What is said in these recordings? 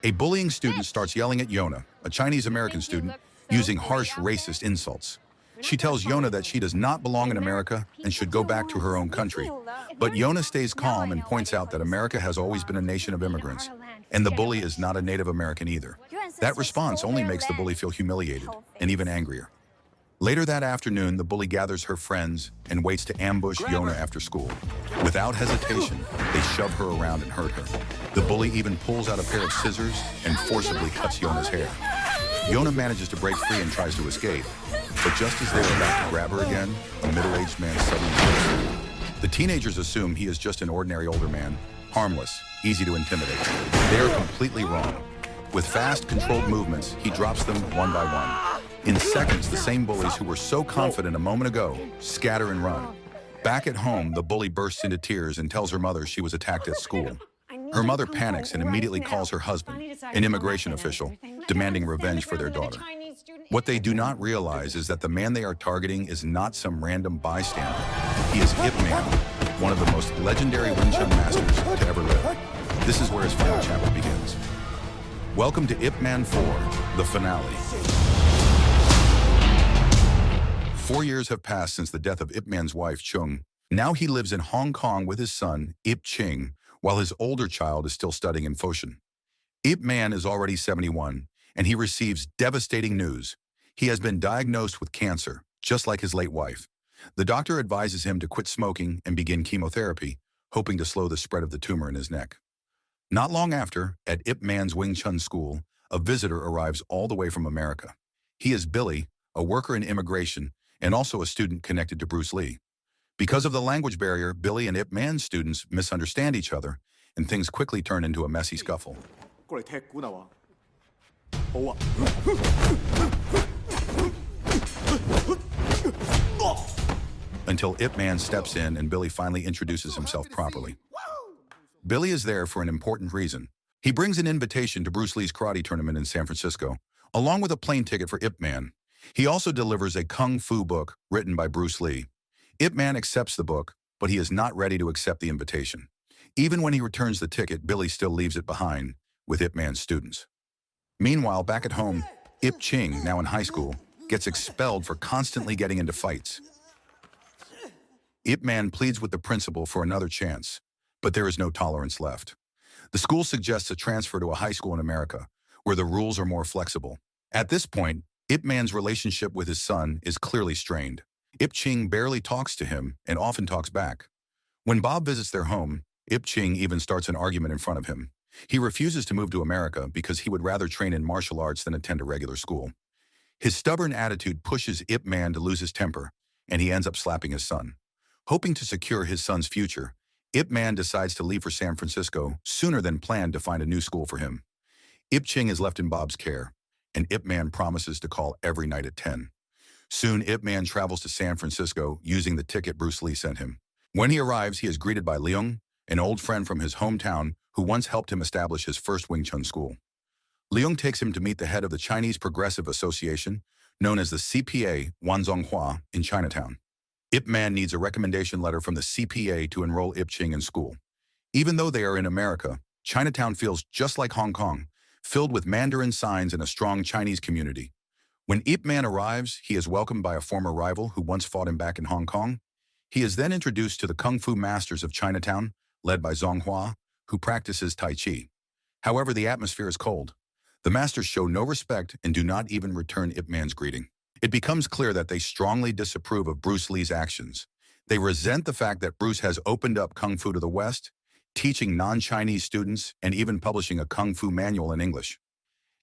A bullying student starts yelling at Yona, a Chinese-American student, using harsh racist insults. She tells Yona that she does not belong in America and should go back to her own country. But Yona stays calm and points out that America has always been a nation of immigrants, and the bully is not a Native American either. That response only makes the bully feel humiliated and even angrier. Later that afternoon, the bully gathers her friends and waits to ambush Yona after school. Without hesitation, they shove her around and hurt her. The bully even pulls out a pair of scissors and forcibly cuts Yona's hair. Yona manages to break free and tries to escape, but just as they are about to grab her again, a middle-aged man suddenly shoots her. The teenagers assume he is just an ordinary older man, harmless, easy to intimidate. They are completely wrong. With fast, controlled movements, he drops them one by one. In seconds, the same bullies who were so confident a moment ago scatter and run. Back at home, the bully bursts into tears and tells her mother she was attacked at school. Her mother panics and immediately calls her husband, an immigration official, demanding revenge for their daughter. What they do not realize is that the man they are targeting is not some random bystander. He is Ip Man, one of the most legendary Wing Chun masters to ever live. This is where his final chapter begins. Welcome to Ip Man 4, the finale. 4 years have passed since the death of Ip Man's wife, Chung. Now he lives in Hong Kong with his son, Ip Ching, while his older child is still studying in Foshan. Ip Man is already 71, and he receives devastating news. He has been diagnosed with cancer, just like his late wife. The doctor advises him to quit smoking and begin chemotherapy, hoping to slow the spread of the tumor in his neck. Not long after, at Ip Man's Wing Chun school, a visitor arrives all the way from America. He is Billy, a worker in immigration, and also a student connected to Bruce Lee. Because of the language barrier, Billy and Ip Man's students misunderstand each other, and things quickly turn into a messy scuffle. Until Ip Man steps in and Billy finally introduces himself properly. Billy is there for an important reason. He brings an invitation to Bruce Lee's karate tournament in San Francisco, along with a plane ticket for Ip Man. He also delivers a kung fu book written by Bruce Lee. Ip Man accepts the book, but he is not ready to accept the invitation. Even when he returns the ticket, Billy still leaves it behind with Ip Man's students. Meanwhile, back at home, Ip Ching, now in high school, gets expelled for constantly getting into fights. Ip Man pleads with the principal for another chance, but there is no tolerance left. The school suggests a transfer to a high school in America, where the rules are more flexible. At this point, Ip Man's relationship with his son is clearly strained. Ip Ching barely talks to him and often talks back. When Bob visits their home, Ip Ching even starts an argument in front of him. He refuses to move to America because he would rather train in martial arts than attend a regular school. His stubborn attitude pushes Ip Man to lose his temper, and he ends up slapping his son. Hoping to secure his son's future, Ip Man decides to leave for San Francisco sooner than planned to find a new school for him. Ip Ching is left in Bob's care, and Ip Man promises to call every night at 10. Soon, Ip Man travels to San Francisco using the ticket Bruce Lee sent him. When he arrives, he is greeted by Leung, an old friend from his hometown who once helped him establish his first Wing Chun school. Leung takes him to meet the head of the Chinese Progressive Association, known as the CPA Wan Zonghua, in Chinatown. Ip Man needs a recommendation letter from the CPA to enroll Ip Ching in school. Even though they are in America, Chinatown feels just like Hong Kong, filled with Mandarin signs and a strong Chinese community. When Ip Man arrives, he is welcomed by a former rival who once fought him back in Hong Kong. He is then introduced to the Kung Fu masters of Chinatown, led by Zonghua, who practices Tai Chi. However, the atmosphere is cold. The masters show no respect and do not even return Ip Man's greeting. It becomes clear that they strongly disapprove of Bruce Lee's actions. They resent the fact that Bruce has opened up Kung Fu to the West, teaching non-Chinese students and even publishing a Kung Fu manual in English.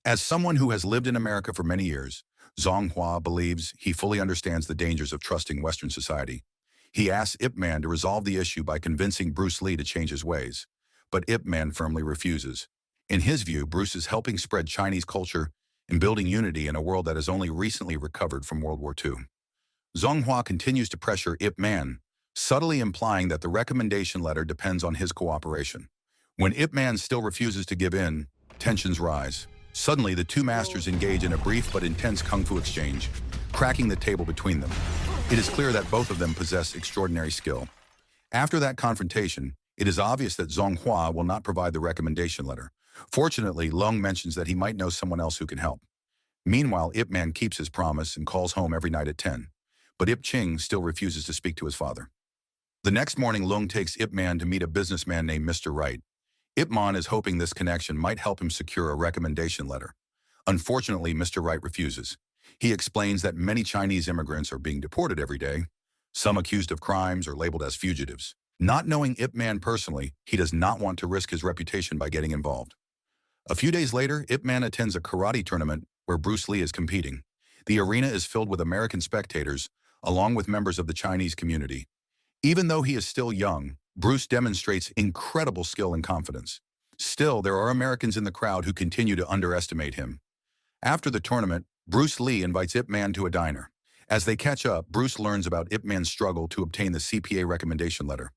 As someone who has lived in America for many years, Zonghua believes he fully understands the dangers of trusting Western society. He asks Ip Man to resolve the issue by convincing Bruce Lee to change his ways, but Ip Man firmly refuses. In his view, Bruce is helping spread Chinese culture and building unity in a world that has only recently recovered from World War II. Zonghua continues to pressure Ip Man, subtly implying that the recommendation letter depends on his cooperation. When Ip Man still refuses to give in, tensions rise. Suddenly, the two masters engage in a brief but intense kung fu exchange, cracking the table between them. It is clear that both of them possess extraordinary skill. After that confrontation, it is obvious that Zonghua will not provide the recommendation letter, Fortunately, Lung mentions that he might know someone else who can help. Meanwhile, Ip Man keeps his promise and calls home every night at 10. But Ip Ching still refuses to speak to his father. The next morning, Lung takes Ip Man to meet a businessman named Mr. Wright. Ip Man is hoping this connection might help him secure a recommendation letter. Unfortunately, Mr. Wright refuses. He explains that many Chinese immigrants are being deported every day, some accused of crimes or labeled as fugitives. Not knowing Ip Man personally, he does not want to risk his reputation by getting involved. A few days later, Ip Man attends a karate tournament where Bruce Lee is competing. The arena is filled with American spectators, along with members of the Chinese community. Even though he is still young, Bruce demonstrates incredible skill and confidence. Still, there are Americans in the crowd who continue to underestimate him. After the tournament, Bruce Lee invites Ip Man to a diner. As they catch up, Bruce learns about Ip Man's struggle to obtain the CPA recommendation letter.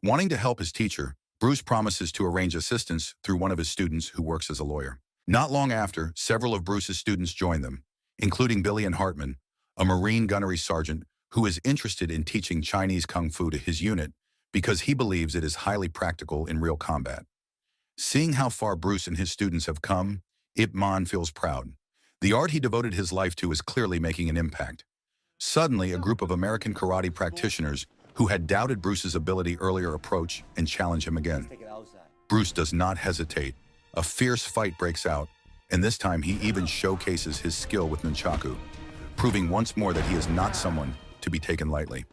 Wanting to help his teacher, Bruce promises to arrange assistance through one of his students who works as a lawyer. Not long after, several of Bruce's students join them, including Billy and Hartman, a Marine gunnery sergeant who is interested in teaching Chinese Kung Fu to his unit because he believes it is highly practical in real combat. Seeing how far Bruce and his students have come, Ip Man feels proud. The art he devoted his life to is clearly making an impact. Suddenly, a group of American karate practitioners who had doubted Bruce's ability earlier approach and challenge him again. Bruce does not hesitate. A fierce fight breaks out, and this time he even showcases his skill with nunchaku, proving once more that he is not someone to be taken lightly.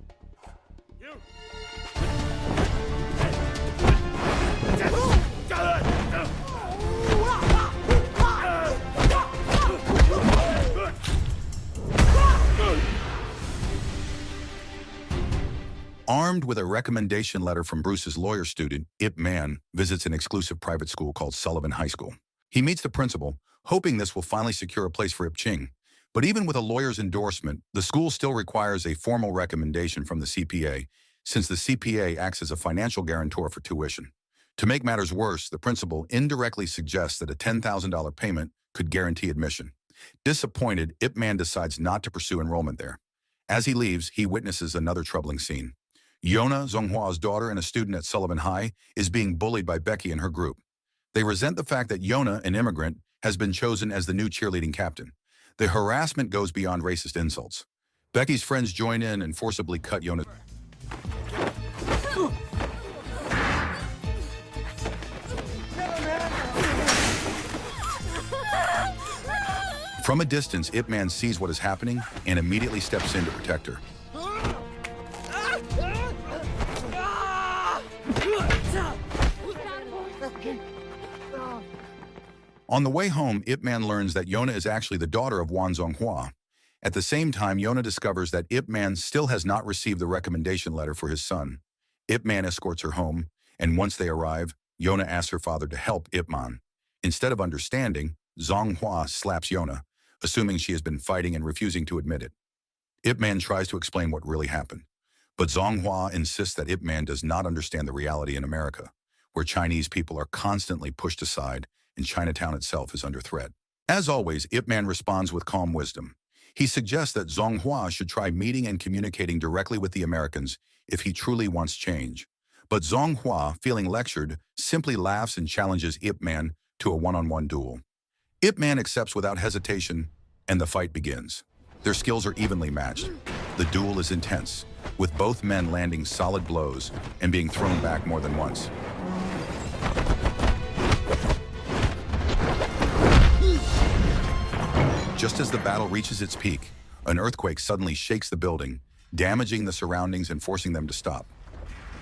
Armed with a recommendation letter from Bruce's lawyer student, Ip Man visits an exclusive private school called Sullivan High School. He meets the principal, hoping this will finally secure a place for Ip Ching. But even with a lawyer's endorsement, the school still requires a formal recommendation from the CPA, since the CPA acts as a financial guarantor for tuition. To make matters worse, the principal indirectly suggests that a $10,000 payment could guarantee admission. Disappointed, Ip Man decides not to pursue enrollment there. As he leaves, he witnesses another troubling scene. Yona, Zhonghua's daughter and a student at Sullivan High, is being bullied by Becky and her group. They resent the fact that Yona, an immigrant, has been chosen as the new cheerleading captain. The harassment goes beyond racist insults. Becky's friends join in and forcibly cut Yona. From a distance, Ip Man sees what is happening and immediately steps in to protect her. On the way home, Ip Man learns that Yona is actually the daughter of Wan Zonghua. At the same time, Yona discovers that Ip Man still has not received the recommendation letter for his son. Ip Man escorts her home, and once they arrive, Yona asks her father to help Ip Man. Instead of understanding, Zonghua slaps Yona, assuming she has been fighting and refusing to admit it. Ip Man tries to explain what really happened, but Zonghua insists that Ip Man does not understand the reality in America, where Chinese people are constantly pushed aside and Chinatown itself is under threat. As always, Ip Man responds with calm wisdom. He suggests that Zonghua should try meeting and communicating directly with the Americans if he truly wants change. But Zonghua, feeling lectured, simply laughs and challenges Ip Man to a one-on-one duel. Ip Man accepts without hesitation, and the fight begins. Their skills are evenly matched. The duel is intense, with both men landing solid blows and being thrown back more than once. Just as the battle reaches its peak, an earthquake suddenly shakes the building, damaging the surroundings and forcing them to stop.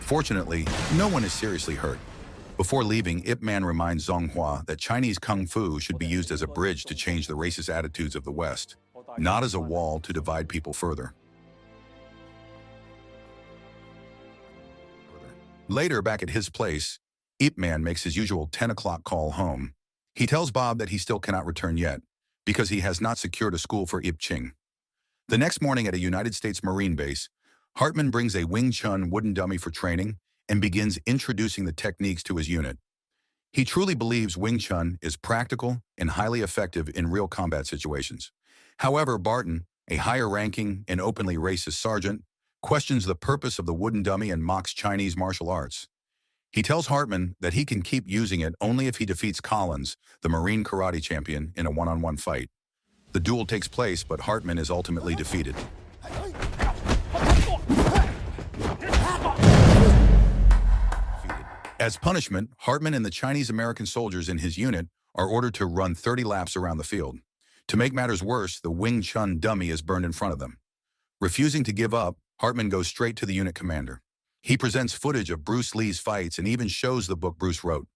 Fortunately, no one is seriously hurt. Before leaving, Ip Man reminds Zonghua that Chinese Kung Fu should be used as a bridge to change the racist attitudes of the West, not as a wall to divide people further. Later, back at his place, Ip Man makes his usual 10 o'clock call home. He tells Bob that he still cannot return yet, because he has not secured a school for Ip Ching. The next morning at a United States Marine base, Hartman brings a Wing Chun wooden dummy for training and begins introducing the techniques to his unit. He truly believes Wing Chun is practical and highly effective in real combat situations. However, Barton, a higher-ranking and openly racist sergeant, questions the purpose of the wooden dummy and mocks Chinese martial arts. He tells Hartman that he can keep using it only if he defeats Collins, the Marine karate champion, in a one-on-one fight. The duel takes place, but Hartman is ultimately defeated. As punishment, Hartman and the Chinese-American soldiers in his unit are ordered to run 30 laps around the field. To make matters worse, the Wing Chun dummy is burned in front of them. Refusing to give up, Hartman goes straight to the unit commander. He presents footage of Bruce Lee's fights and even shows the book Bruce wrote.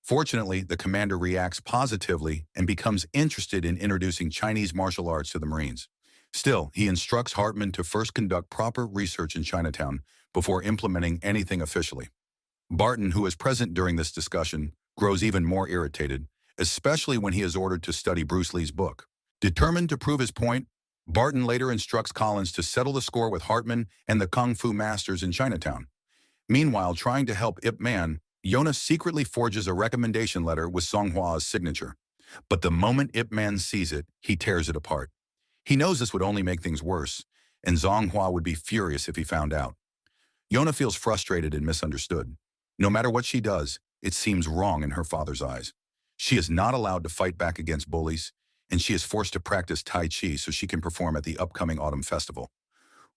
Fortunately, the commander reacts positively and becomes interested in introducing Chinese martial arts to the Marines. Still, he instructs Hartman to first conduct proper research in Chinatown before implementing anything officially. Barton, who is present during this discussion, grows even more irritated, especially when he is ordered to study Bruce Lee's book. Determined to prove his point, Barton later instructs Collins to settle the score with Hartman and the Kung Fu masters in Chinatown. Meanwhile, trying to help Ip Man, Yona secretly forges a recommendation letter with Zhonghua's signature. But the moment Ip Man sees it, he tears it apart. He knows this would only make things worse, and Zhonghua would be furious if he found out. Yona feels frustrated and misunderstood. No matter what she does, it seems wrong in her father's eyes. She is not allowed to fight back against bullies, and she is forced to practice Tai Chi so she can perform at the upcoming autumn festival.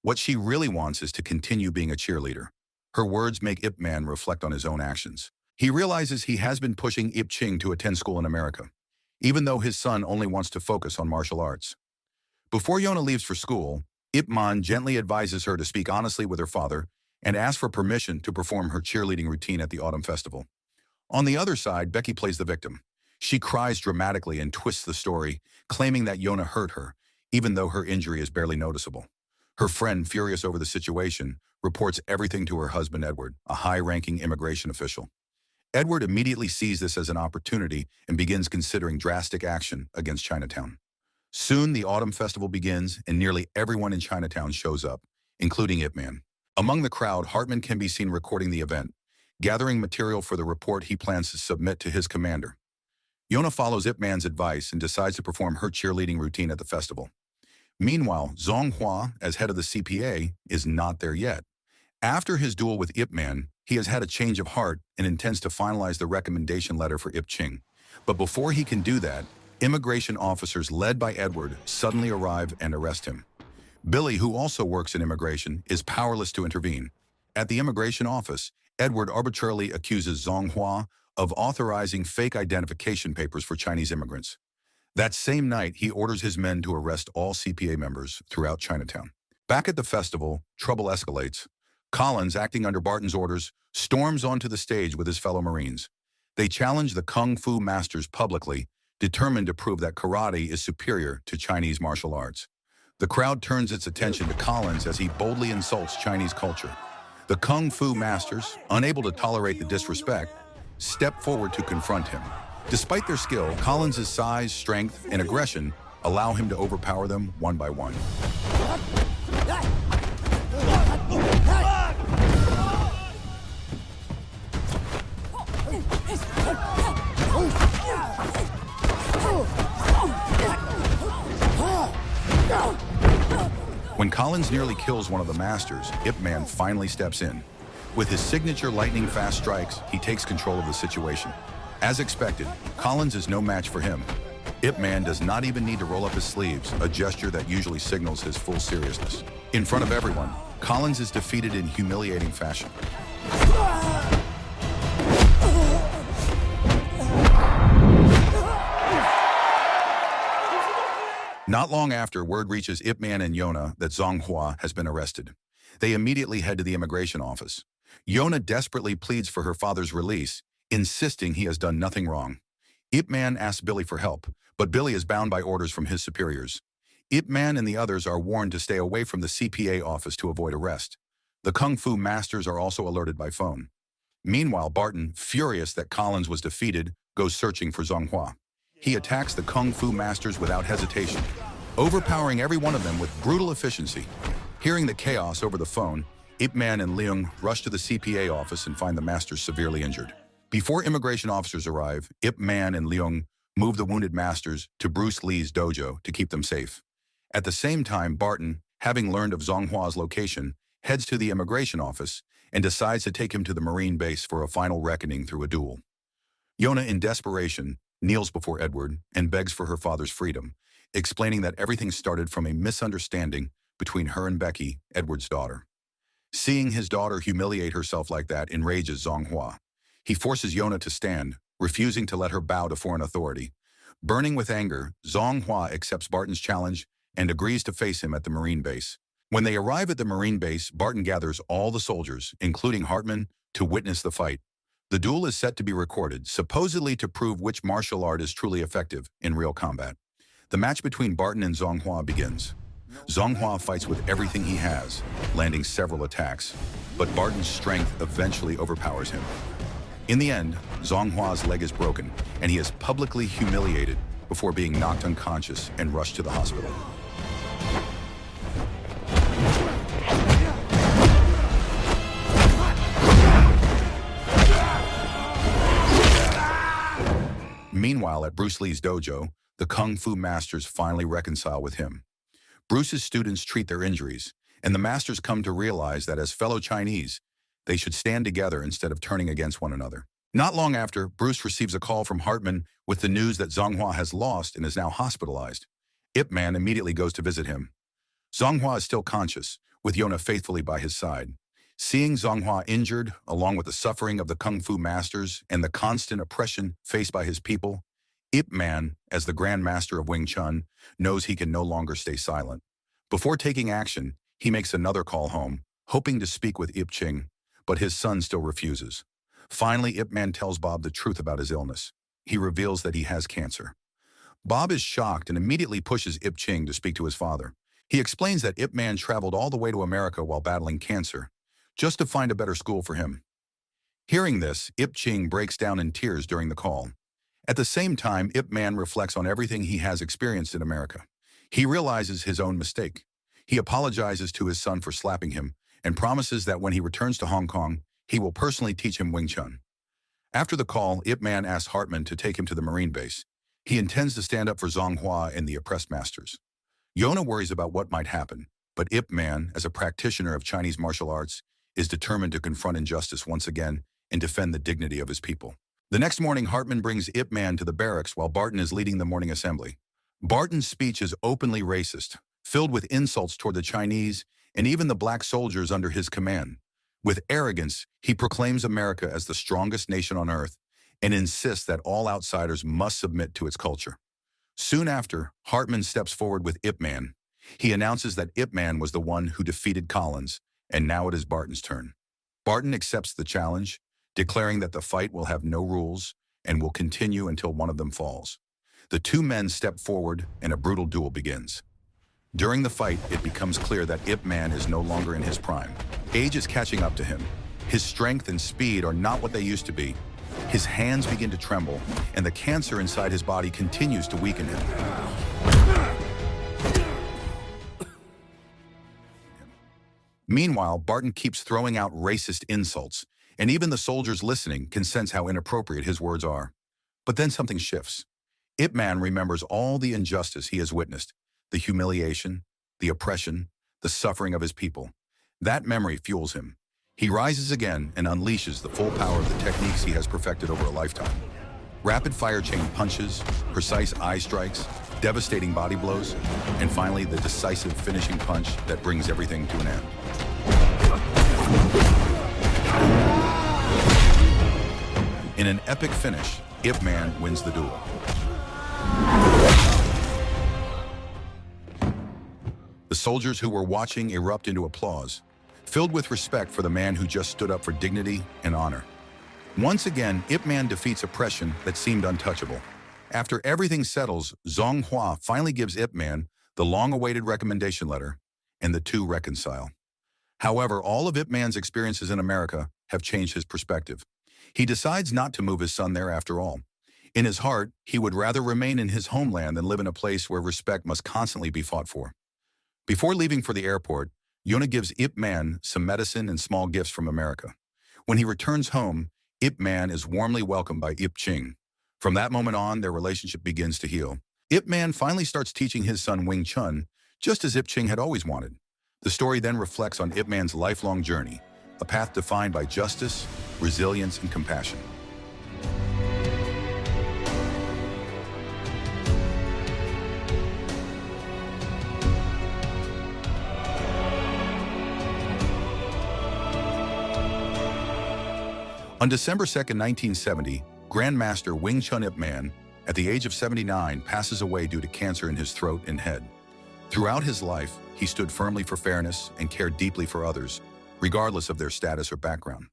What she really wants is to continue being a cheerleader. Her words make Ip Man reflect on his own actions. He realizes he has been pushing Ip Ching to attend school in America, even though his son only wants to focus on martial arts. Before Yona leaves for school, Ip Man gently advises her to speak honestly with her father and ask for permission to perform her cheerleading routine at the autumn festival. On the other side, Becky plays the victim. She cries dramatically and twists the story, claiming that Yona hurt her, even though her injury is barely noticeable. Her friend, furious over the situation, reports everything to her husband Edward, a high-ranking immigration official. Edward immediately sees this as an opportunity and begins considering drastic action against Chinatown. Soon, the autumn festival begins, and nearly everyone in Chinatown shows up, including Ip Man. Among the crowd, Hartman can be seen recording the event, gathering material for the report he plans to submit to his commander. Yona follows Ip Man's advice and decides to perform her cheerleading routine at the festival. Meanwhile, Zhonghua, as head of the CPA, is not there yet. After his duel with Ip Man, he has had a change of heart and intends to finalize the recommendation letter for Ip Ching. But before he can do that, immigration officers led by Edward suddenly arrive and arrest him. Billy, who also works in immigration, is powerless to intervene. At the immigration office, Edward arbitrarily accuses Zhonghua of authorizing fake identification papers for Chinese immigrants. That same night, he orders his men to arrest all CPA members throughout Chinatown. Back at the festival, trouble escalates. Collins, acting under Barton's orders, storms onto the stage with his fellow Marines. They challenge the Kung Fu masters publicly, determined to prove that karate is superior to Chinese martial arts. The crowd turns its attention to Collins as he boldly insults Chinese culture. The Kung Fu masters, unable to tolerate the disrespect, step forward to confront him. Despite their skill, Collins' size, strength, and aggression allow him to overpower them one by one. When Collins nearly kills one of the masters, Ip Man finally steps in. With his signature lightning-fast strikes, he takes control of the situation. As expected, Collins is no match for him. Ip Man does not even need to roll up his sleeves, a gesture that usually signals his full seriousness. In front of everyone, Collins is defeated in humiliating fashion. Not long after, word reaches Ip Man and Yona that Zhonghua has been arrested. They immediately head to the immigration office. Yona desperately pleads for her father's release, insisting he has done nothing wrong. Ip Man asks Billy for help, but Billy is bound by orders from his superiors. Ip Man and the others are warned to stay away from the CPA office to avoid arrest. The Kung Fu masters are also alerted by phone. Meanwhile, Barton, furious that Collins was defeated, goes searching for Zhonghua. He attacks the Kung Fu masters without hesitation, overpowering every one of them with brutal efficiency. Hearing the chaos over the phone, Ip Man and Leung rush to the CPA office and find the masters severely injured. Before immigration officers arrive, Ip Man and Leung move the wounded masters to Bruce Lee's dojo to keep them safe. At the same time, Barton, having learned of Zhonghua's location, heads to the immigration office, and decides to take him to the Marine base for a final reckoning through a duel. Yona, in desperation, kneels before Edward and begs for her father's freedom, explaining that everything started from a misunderstanding between her and Becky, Edward's daughter. Seeing his daughter humiliate herself like that enrages Zonghua. He forces Yona to stand, refusing to let her bow to foreign authority. Burning with anger, Zonghua accepts Barton's challenge and agrees to face him at the Marine base. When they arrive at the Marine base, Barton gathers all the soldiers, including Hartman, to witness the fight. The duel is set to be recorded, supposedly to prove which martial art is truly effective in real combat. The match between Barton and Zonghua begins. Zonghua fights with everything he has, landing several attacks, but Barton's strength eventually overpowers him. In the end, Zonghua's leg is broken, and he is publicly humiliated before being knocked unconscious and rushed to the hospital. Meanwhile, at Bruce Lee's dojo, the Kung Fu masters finally reconcile with him. Bruce's students treat their injuries, and the masters come to realize that as fellow Chinese, they should stand together instead of turning against one another. Not long after, Bruce receives a call from Hartman with the news that Zonghua has lost and is now hospitalized. Ip Man immediately goes to visit him. Zonghua is still conscious, with Yona faithfully by his side. Seeing Zonghua injured, along with the suffering of the Kung Fu masters and the constant oppression faced by his people, Ip Man, as the Grand Master of Wing Chun, knows he can no longer stay silent. Before taking action, he makes another call home, hoping to speak with Ip Ching, but his son still refuses. Finally, Ip Man tells Bob the truth about his illness. He reveals that he has cancer. Bob is shocked and immediately pushes Ip Ching to speak to his father. He explains that Ip Man traveled all the way to America while battling cancer, just to find a better school for him. Hearing this, Ip Ching breaks down in tears during the call. At the same time, Ip Man reflects on everything he has experienced in America. He realizes his own mistake. He apologizes to his son for slapping him and promises that when he returns to Hong Kong, he will personally teach him Wing Chun. After the call, Ip Man asks Hartman to take him to the Marine base. He intends to stand up for Zonghua and the oppressed masters. Yona worries about what might happen, but Ip Man, as a practitioner of Chinese martial arts, is determined to confront injustice once again and defend the dignity of his people. The next morning, Hartman brings Ip Man to the barracks while Barton is leading the morning assembly. Barton's speech is openly racist, filled with insults toward the Chinese and even the black soldiers under his command. With arrogance, he proclaims America as the strongest nation on earth and insists that all outsiders must submit to its culture. Soon after, Hartman steps forward with Ip Man. He announces that Ip Man was the one who defeated Collins, and now it is Barton's turn. Barton accepts the challenge, declaring that the fight will have no rules and will continue until one of them falls. The two men step forward and a brutal duel begins. During the fight, it becomes clear that Ip Man is no longer in his prime. Age is catching up to him. His strength and speed are not what they used to be. His hands begin to tremble, and the cancer inside his body continues to weaken him. Meanwhile, Barton keeps throwing out racist insults, and even the soldiers listening can sense how inappropriate his words are. But then something shifts. Ip Man remembers all the injustice he has witnessed, the humiliation, the oppression, the suffering of his people. That memory fuels him. He rises again and unleashes the full power of the techniques he has perfected over a lifetime. Rapid-fire chain punches, precise eye strikes, devastating body blows, and finally the decisive finishing punch that brings everything to an end. In an epic finish, Ip Man wins the duel. The soldiers who were watching erupt into applause, filled with respect for the man who just stood up for dignity and honor. Once again, Ip Man defeats oppression that seemed untouchable. After everything settles, Zonghua finally gives Ip Man the long-awaited recommendation letter, and the two reconcile. However, all of Ip Man's experiences in America have changed his perspective. He decides not to move his son there after all. In his heart, he would rather remain in his homeland than live in a place where respect must constantly be fought for. Before leaving for the airport, Yona gives Ip Man some medicine and small gifts from America. When he returns home, Ip Man is warmly welcomed by Ip Ching. From that moment on, their relationship begins to heal. Ip Man finally starts teaching his son Wing Chun, just as Ip Ching had always wanted. The story then reflects on Ip Man's lifelong journey, a path defined by justice, resilience, and compassion. On December 2, 1970, Grandmaster Wing Chun Ip Man, at the age of 79, passes away due to cancer in his throat and head. Throughout his life, he stood firmly for fairness and cared deeply for others, regardless of their status or background.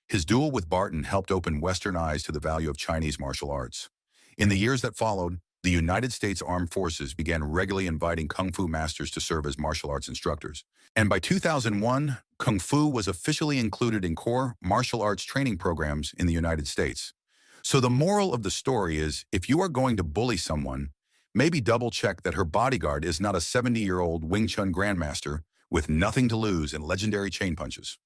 His duel with Barton helped open Western eyes to the value of Chinese martial arts. In the years that followed, the United States Armed Forces began regularly inviting Kung Fu masters to serve as martial arts instructors. And by 2001, Kung Fu was officially included in core martial arts training programs in the United States. So the moral of the story is, if you are going to bully someone, maybe double-check that her bodyguard is not a 70-year-old Wing Chun grandmaster with nothing to lose and legendary chain punches.